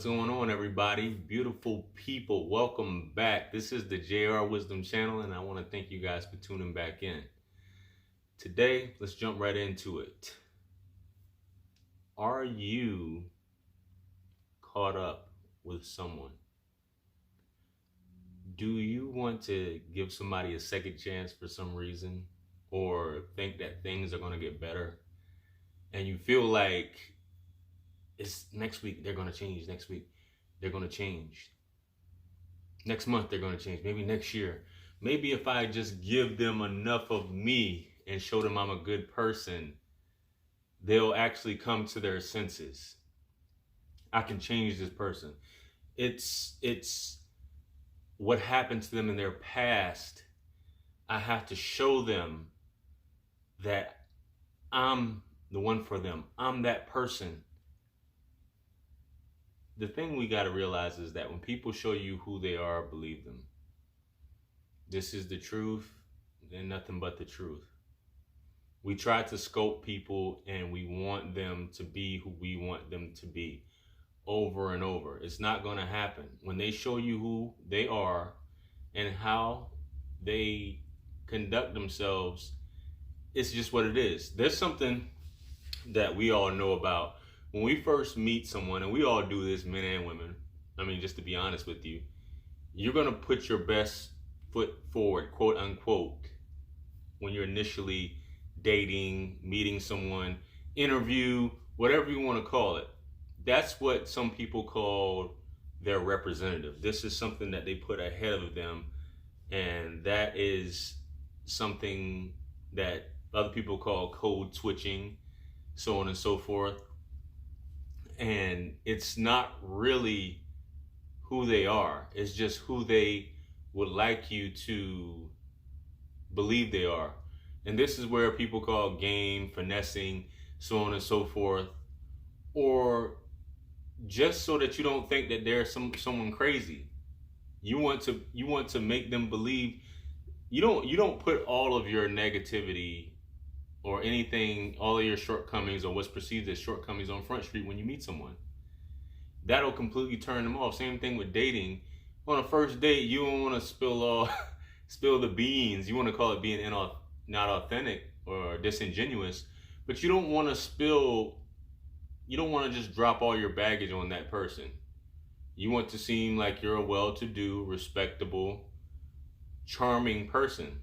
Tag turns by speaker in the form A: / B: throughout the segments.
A: What's going on, everybody? Beautiful people, welcome back. This is the JR Wisdom channel, and I want to thank you guys for tuning back in. Today, let's jump right into it. Are you caught up with someone? Do you want to give somebody a second chance for some reason, or think that things are going to get better, and you feel like it's next week they're going to change, next week they're going to change, next month they're going to change, maybe next year, maybe if I just give them enough of me and show them I'm a good person, they'll actually come to their senses. I can change this person. It's what happened to them in their past. I have to show them that I'm the one for them. I'm that person. The thing we got to realize is that when people show you who they are, believe them. This is the truth and nothing but the truth. We try to scope people and we want them to be who we want them to be over and over. It's not going to happen. When they show you who they are and how they conduct themselves, it's just what it is. There's something that we all know about. When we first meet someone, and we all do this, men and women, I mean, just to be honest with you, you're going to put your best foot forward, quote unquote, when you're initially dating, meeting someone, interview, whatever you want to call it. That's what some people call their representative. This is something that they put ahead of them, and that is something that other people call code switching, so on and so forth. And it's not really who they are. It's just who they would like you to believe they are. And this is where people call game, finessing, so on and so forth. Or just so that you don't think that they're someone crazy. You want to make them believe. You don't put all of your negativity or anything, all of your shortcomings or what's perceived as shortcomings on Front Street when you meet someone. That'll completely turn them off. Same thing with dating. On a first date, you don't want to spill the beans. You want to call it being not authentic or disingenuous, but you don't want to just drop all your baggage on that person. You want to seem like you're a well-to-do, respectable, charming person,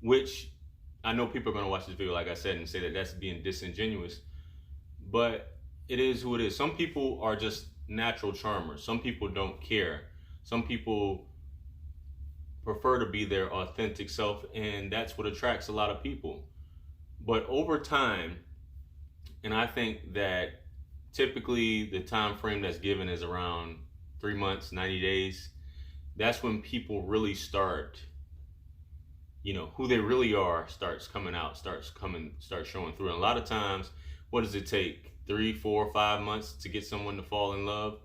A: which I know people are going to watch this video, like I said, and say that that's being disingenuous, but it is who it is. Some people are just natural charmers. Some people don't care. Some people prefer to be their authentic self, and that's what attracts a lot of people. But over time, and I think that typically the time frame that's given is around 3 months, 90 days. That's when people really start, who they really are starts coming out, starts showing through. And a lot of times, what does it take? 3, 4, 5 months to get someone to fall in love?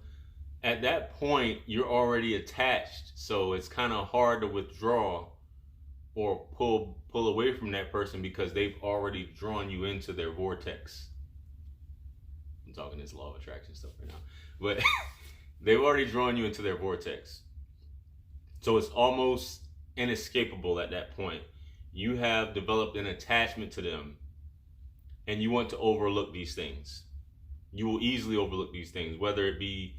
A: At that point, you're already attached. So it's kind of hard to withdraw or pull away from that person because they've already drawn you into their vortex. I'm talking this law of attraction stuff right now. But they've already drawn you into their vortex. So it's almost inescapable at that point. You have developed an attachment to them, and you want to overlook these things. You will easily overlook these things, whether it be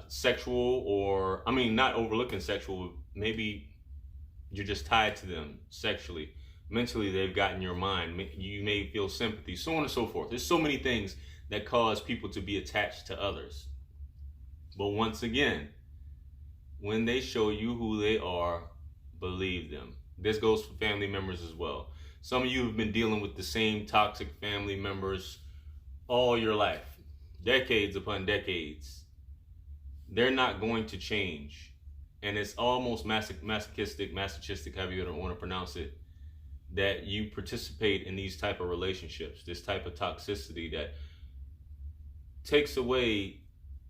A: sexual or, not overlooking sexual. Maybe you're just tied to them sexually. Mentally, they've gotten your mind. You may feel sympathy, so on and so forth. There's so many things that cause people to be attached to others. But once again, when they show you who they are, believe them. This goes for family members as well. Some of you have been dealing with the same toxic family members all your life, decades upon decades. They're not going to change. And it's almost masochistic, however you don't want to pronounce it, that you participate in these type of relationships, this type of toxicity that takes away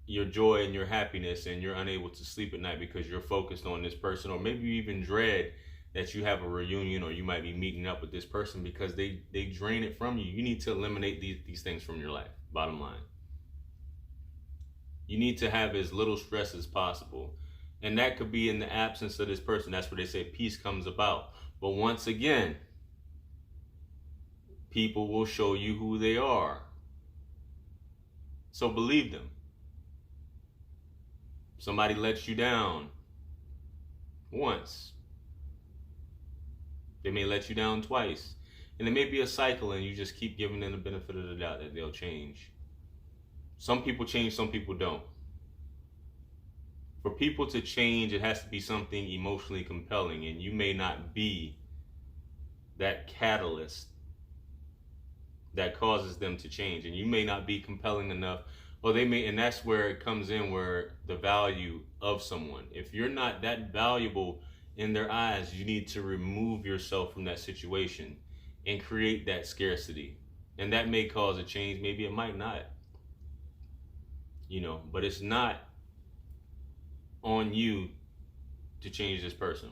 A: your joy and your happiness, and you're unable to sleep at night because you're focused on this person, or maybe you even dread that you have a reunion or you might be meeting up with this person because they drain it from you. You need to eliminate these things from your life, bottom line. You need to have as little stress as possible. And that could be in the absence of this person. That's where they say peace comes about. But once again, people will show you who they are. So believe them. Somebody lets you down once. They may let you down twice. And it may be a cycle, and you just keep giving them the benefit of the doubt that they'll change. Some people change, some people don't. For people to change, it has to be something emotionally compelling, and you may not be that catalyst that causes them to change, and you may not be compelling enough, or they may, and that's where it comes in, where the value of someone. If you're not that valuable in their eyes, you need to remove yourself from that situation and create that scarcity. And that may cause a change, maybe it might not. But it's not on you to change this person.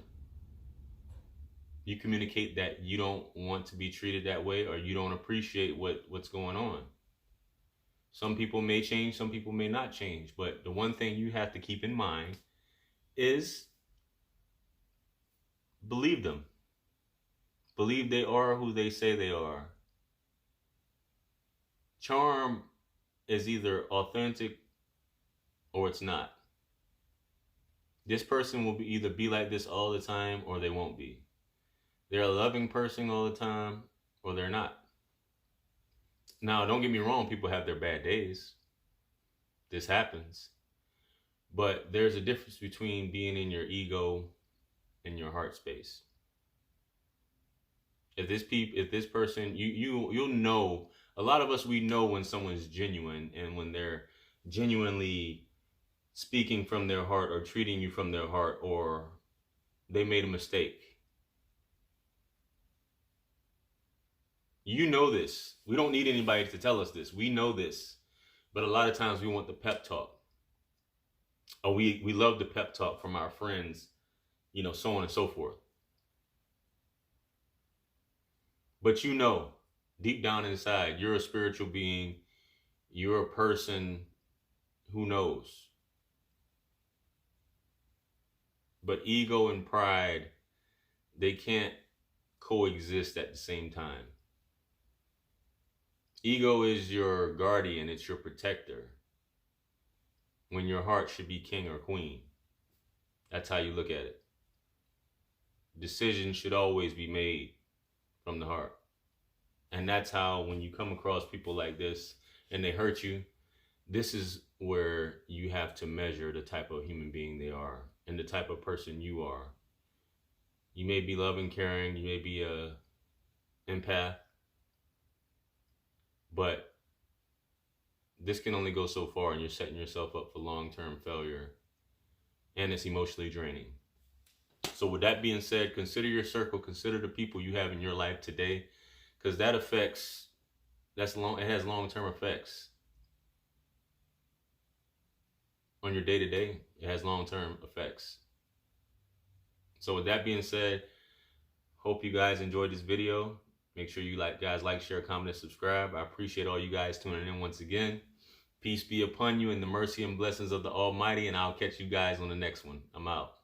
A: You communicate that you don't want to be treated that way, or you don't appreciate what's going on. Some people may change, some people may not change. But the one thing you have to keep in mind is believe them. Believe they are who they say they are. Charm is either authentic or it's not. This person will either be like this all the time, or they won't be. They're a loving person all the time, or they're not. Now, don't get me wrong, people have their bad days. This happens. But there's a difference between being in your ego and your heart space. If this person, you'll know, a lot of us, we know when someone's genuine, and when they're genuinely speaking from their heart, or treating you from their heart, or they made a mistake. You know this. We don't need anybody to tell us this. We know this. But a lot of times we want the pep talk. Or we love the pep talk from our friends, so on and so forth. But deep down inside, you're a spiritual being. You're a person who knows. But ego and pride, they can't coexist at the same time. Ego is your guardian, it's your protector, when your heart should be king or queen. That's how you look at it. Decisions should always be made from the heart. And that's how, when you come across people like this and they hurt you, this is where you have to measure the type of human being they are and the type of person you are. You may be loving, caring, you may be a empath, but this can only go so far, and you're setting yourself up for long-term failure, and it's emotionally draining. So with that being said, consider your circle, consider the people you have in your life today, because it has long-term effects on your day-to-day. It has long-term effects. So with that being said, hope you guys enjoyed this video. Make sure you like, share, comment, and subscribe. I appreciate all you guys tuning in once again. Peace be upon you, and the mercy and blessings of the Almighty, and I'll catch you guys on the next one. I'm out.